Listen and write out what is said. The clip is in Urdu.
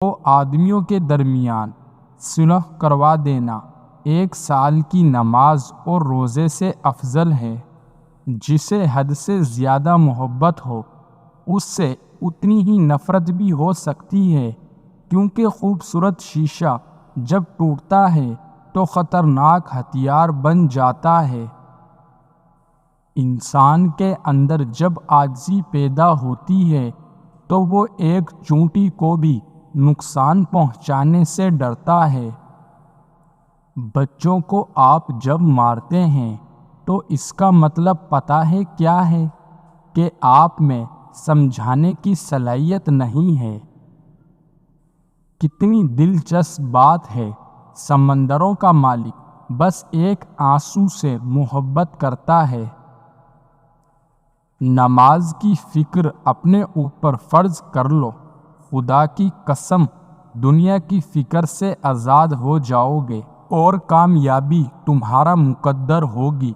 دو آدمیوں کے درمیان صلح کروا دینا 1 سال کی نماز اور روزے سے افضل ہے۔ جسے حد سے زیادہ محبت ہو اس سے اتنی ہی نفرت بھی ہو سکتی ہے، کیونکہ خوبصورت شیشہ جب ٹوٹتا ہے تو خطرناک ہتھیار بن جاتا ہے۔ انسان کے اندر جب عاجزی پیدا ہوتی ہے تو وہ ایک چونٹی کو بھی نقصان پہنچانے سے ڈرتا ہے۔ بچوں کو آپ جب مارتے ہیں تو اس کا مطلب پتہ ہے کیا ہے؟ کہ آپ میں سمجھانے کی صلاحیت نہیں ہے۔ کتنی دلچسپ بات ہے، سمندروں کا مالک بس ایک آنسو سے محبت کرتا ہے۔ نماز کی فکر اپنے اوپر فرض کر لو، خدا کی قسم دنیا کی فکر سے آزاد ہو جاؤ گے اور کامیابی تمہارا مقدر ہوگی۔